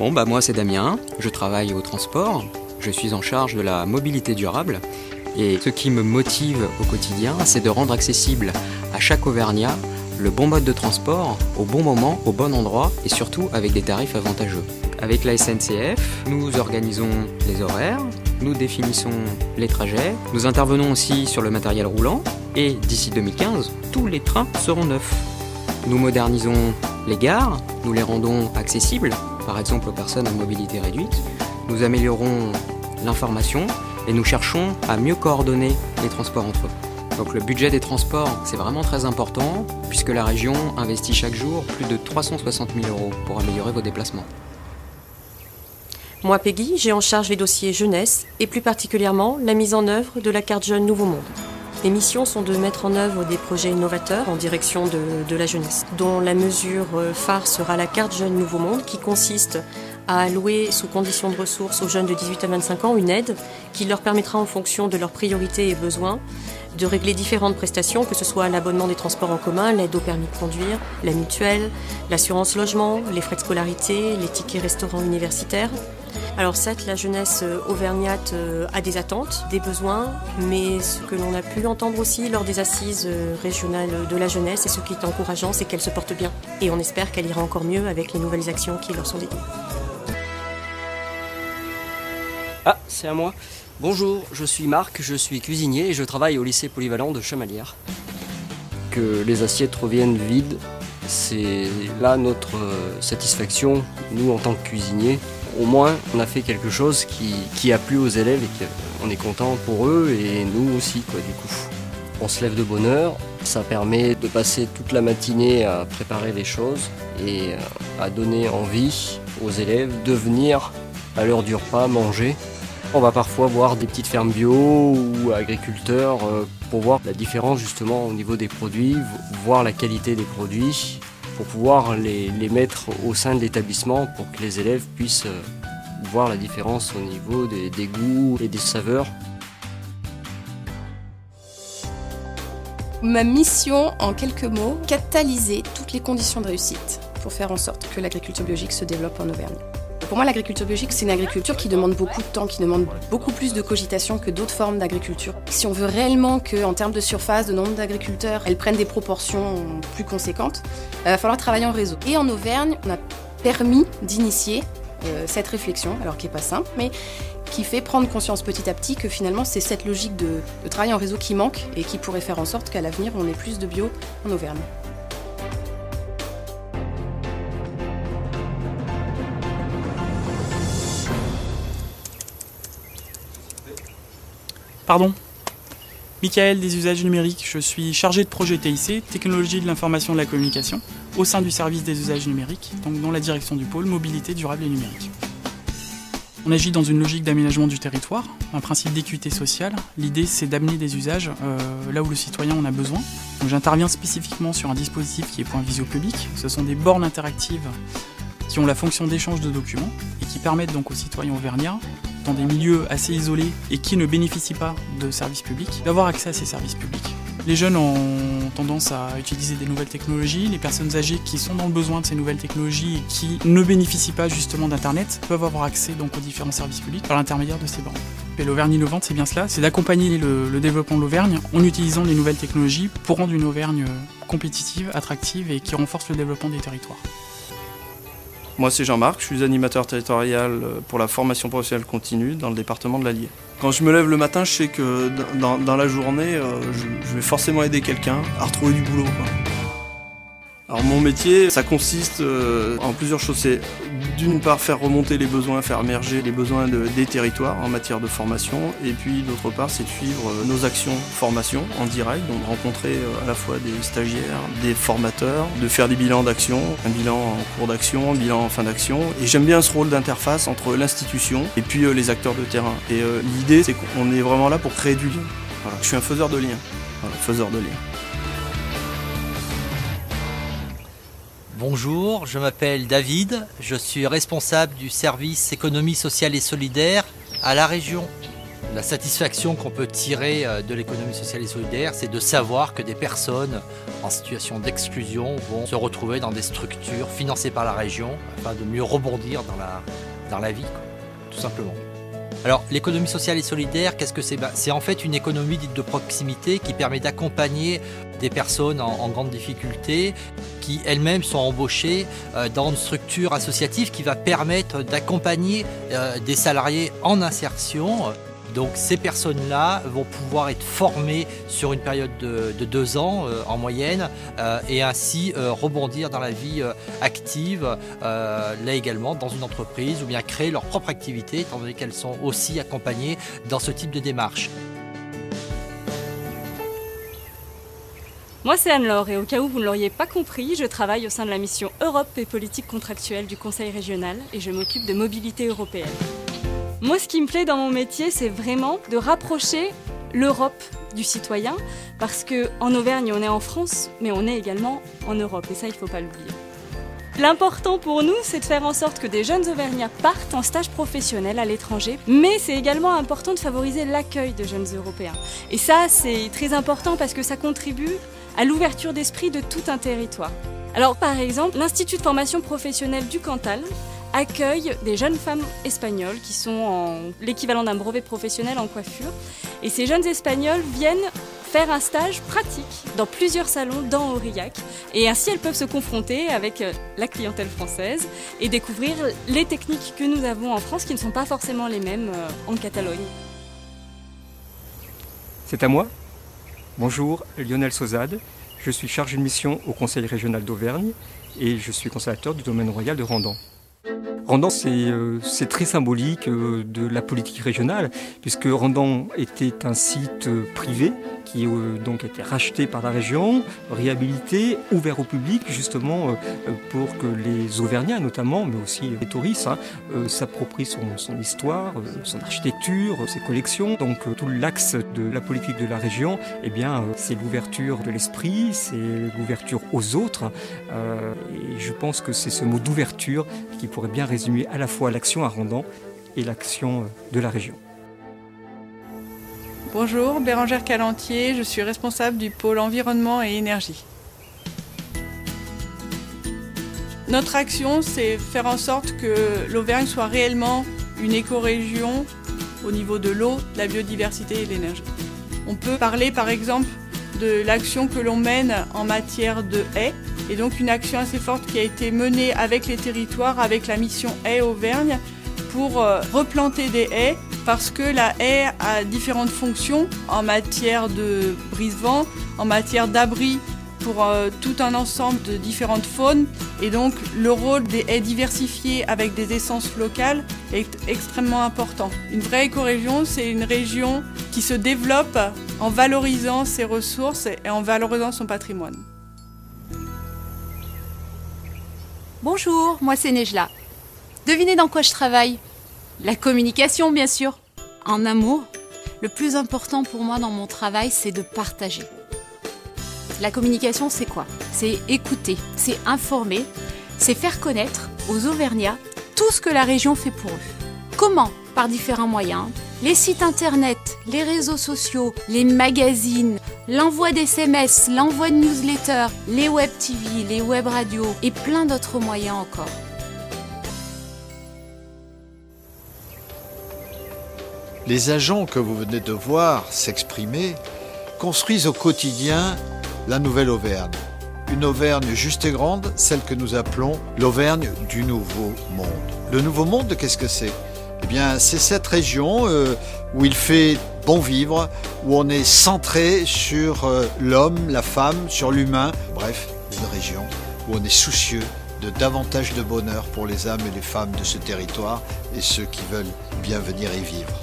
Bon, moi c'est Damien, je travaille au transport, je suis en charge de la mobilité durable et ce qui me motive au quotidien, c'est de rendre accessible à chaque Auvergnat le bon mode de transport au bon moment, au bon endroit et surtout avec des tarifs avantageux. Avec la SNCF, nous organisons les horaires, nous définissons les trajets, nous intervenons aussi sur le matériel roulant et d'ici 2015, tous les trains seront neufs. Nous modernisons les gares, nous les rendons accessibles, par exemple aux personnes à mobilité réduite. Nous améliorons l'information et nous cherchons à mieux coordonner les transports entre eux. Donc le budget des transports, c'est vraiment très important puisque la région investit chaque jour plus de 360 000 € pour améliorer vos déplacements. Moi, Peggy, j'ai en charge les dossiers jeunesse et plus particulièrement la mise en œuvre de la carte jeune Nouveau Monde. Les missions sont de mettre en œuvre des projets innovateurs en direction de la jeunesse, dont la mesure phare sera la carte jeune Nouveau Monde qui consiste à allouer sous conditions de ressources aux jeunes de 18 à 25 ans une aide qui leur permettra en fonction de leurs priorités et besoins de régler différentes prestations, que ce soit l'abonnement des transports en commun, l'aide au permis de conduire, la mutuelle, l'assurance logement, les frais de scolarité, les tickets restaurants universitaires. Alors certes, la jeunesse auvergnate a des attentes, des besoins, mais ce que l'on a pu entendre aussi lors des assises régionales de la jeunesse et ce qui est encourageant, c'est qu'elle se porte bien. Et on espère qu'elle ira encore mieux avec les nouvelles actions qui leur sont dédiées. Ah, c'est à moi. Bonjour, je suis Marc, je suis cuisinier et je travaille au lycée polyvalent de Chamalières. Que les assiettes reviennent vides, c'est là notre satisfaction, nous en tant que cuisiniers. Au moins, on a fait quelque chose qui a plu aux élèves et qu'on est content pour eux et nous aussi, du coup. On se lève de bonne heure, ça permet de passer toute la matinée à préparer les choses et à donner envie aux élèves de venir à l'heure du repas manger. On va parfois voir des petites fermes bio ou agriculteurs pour voir la différence justement au niveau des produits, voir la qualité des produits, pour pouvoir les mettre au sein de l'établissement pour que les élèves puissent voir la différence au niveau des goûts et des saveurs. Ma mission, en quelques mots, catalyser toutes les conditions de réussite pour faire en sorte que l'agriculture biologique se développe en Auvergne. Pour moi, l'agriculture biologique, c'est une agriculture qui demande beaucoup de temps, qui demande beaucoup plus de cogitation que d'autres formes d'agriculture. Si on veut réellement qu'en termes de surface, de nombre d'agriculteurs, elles prennent des proportions plus conséquentes, il va falloir travailler en réseau. Et en Auvergne, on a permis d'initier cette réflexion, alors qui n'est pas simple, mais qui fait prendre conscience petit à petit que finalement, c'est cette logique de travail en réseau qui manque et qui pourrait faire en sorte qu'à l'avenir, on ait plus de bio en Auvergne. Pardon, Michael des usages numériques, je suis chargé de projet TIC, Technologie de l'information et de la communication, au sein du service des usages numériques, donc dans la direction du pôle Mobilité durable et numérique. On agit dans une logique d'aménagement du territoire, un principe d'équité sociale. L'idée c'est d'amener des usages là où le citoyen en a besoin. J'interviens spécifiquement sur un dispositif qui est Point Visio Public. Ce sont des bornes interactives qui ont la fonction d'échange de documents et qui permettent donc aux citoyens auvergnats, dans des milieux assez isolés et qui ne bénéficient pas de services publics, d'avoir accès à ces services publics. Les jeunes ont tendance à utiliser des nouvelles technologies, les personnes âgées qui sont dans le besoin de ces nouvelles technologies et qui ne bénéficient pas justement d'Internet peuvent avoir accès donc aux différents services publics par l'intermédiaire de ces bornes. Et l'Auvergne innovante, c'est bien cela, c'est d'accompagner le développement de l'Auvergne en utilisant les nouvelles technologies pour rendre une Auvergne compétitive, attractive et qui renforce le développement des territoires. Moi c'est Jean-Marc, je suis animateur territorial pour la formation professionnelle continue dans le département de l'Allier. Quand je me lève le matin, je sais que dans la journée, je vais forcément aider quelqu'un à retrouver du boulot, quoi. Alors mon métier, ça consiste en plusieurs choses. C'est d'une part faire remonter les besoins, faire émerger les besoins des territoires en matière de formation. Et puis d'autre part, c'est de suivre nos actions formation en direct, donc de rencontrer à la fois des stagiaires, des formateurs, de faire des bilans d'action, un bilan en cours d'action, un bilan en fin d'action. Et j'aime bien ce rôle d'interface entre l'institution et puis les acteurs de terrain. Et l'idée, c'est qu'on est vraiment là pour créer du lien. Voilà, je suis un faiseur de liens. Voilà, faiseur de liens. Bonjour, je m'appelle David, je suis responsable du service économie sociale et solidaire à la région. La satisfaction qu'on peut tirer de l'économie sociale et solidaire, c'est de savoir que des personnes en situation d'exclusion vont se retrouver dans des structures financées par la région afin de mieux rebondir dans la vie, quoi, tout simplement. Alors, l'économie sociale et solidaire, qu'est-ce que c'est? C'est en fait une économie dite de proximité qui permet d'accompagner des personnes en grande difficulté qui elles-mêmes sont embauchées dans une structure associative qui va permettre d'accompagner des salariés en insertion. Donc ces personnes-là vont pouvoir être formées sur une période de 2 ans en moyenne et ainsi rebondir dans la vie active, là également dans une entreprise ou bien créer leur propre activité étant donné qu'elles sont aussi accompagnées dans ce type de démarche. Moi c'est Anne-Laure et au cas où vous ne l'auriez pas compris, je travaille au sein de la mission Europe et politique contractuelle du Conseil régional et je m'occupe de mobilité européenne. Moi, ce qui me plaît dans mon métier, c'est vraiment de rapprocher l'Europe du citoyen, parce qu'en Auvergne, on est en France, mais on est également en Europe, et ça, il ne faut pas l'oublier. L'important pour nous, c'est de faire en sorte que des jeunes Auvergnats partent en stage professionnel à l'étranger, mais c'est également important de favoriser l'accueil de jeunes Européens. Et ça, c'est très important parce que ça contribue à l'ouverture d'esprit de tout un territoire. Alors, par exemple, l'Institut de formation professionnelle du Cantal accueille des jeunes femmes espagnoles qui sont en l'équivalent d'un brevet professionnel en coiffure. Et ces jeunes espagnoles viennent faire un stage pratique dans plusieurs salons dans Aurillac. Et ainsi, elles peuvent se confronter avec la clientèle française et découvrir les techniques que nous avons en France qui ne sont pas forcément les mêmes en Catalogne. C'est à moi. Bonjour, Lionel Sauzade. Je suis chargé de mission au Conseil régional d'Auvergne et je suis conservateur du domaine royal de Randan. Randan, c'est très symbolique de la politique régionale, puisque Randan était un site privé qui donc a été racheté par la région, réhabilité, ouvert au public, justement pour que les Auvergnats notamment, mais aussi les touristes, s'approprient son histoire, son architecture, ses collections. Donc tout l'axe de la politique de la région, eh bien, c'est l'ouverture de l'esprit, c'est l'ouverture aux autres. Et je pense que c'est ce mot d'ouverture qui pourrait bien résumer à la fois l'action à Randan et l'action de la région. Bonjour, Bérangère Calantier, je suis responsable du pôle environnement et énergie. Notre action, c'est faire en sorte que l'Auvergne soit réellement une écorégion au niveau de l'eau, de la biodiversité et de l'énergie. On peut parler par exemple de l'action que l'on mène en matière de haies, et donc une action assez forte qui a été menée avec les territoires, avec la mission Haies Auvergne, pour replanter des haies, parce que la haie a différentes fonctions en matière de brise-vent, en matière d'abri pour tout un ensemble de différentes faunes. Et donc le rôle des haies diversifiées avec des essences locales est extrêmement important. Une vraie écorégion, c'est une région qui se développe en valorisant ses ressources et en valorisant son patrimoine. Bonjour, moi c'est Nejla. Devinez dans quoi je travaille? La communication, bien sûr. En un mot, le plus important pour moi dans mon travail, c'est de partager. La communication, c'est quoi? C'est écouter, c'est informer, c'est faire connaître aux Auvergnats tout ce que la région fait pour eux. Comment? Par différents moyens. Les sites internet, les réseaux sociaux, les magazines, l'envoi d'SMS, l'envoi de newsletters, les web TV, les web radios et plein d'autres moyens encore. Les agents que vous venez de voir s'exprimer construisent au quotidien la nouvelle Auvergne. Une Auvergne juste et grande, celle que nous appelons l'Auvergne du Nouveau Monde. Le Nouveau Monde, qu'est-ce que c'est? Eh bien, c'est cette région où il fait bon vivre, où on est centré sur l'homme, la femme, sur l'humain. Bref, une région où on est soucieux de davantage de bonheur pour les âmes et les femmes de ce territoire et ceux qui veulent bien venir y vivre.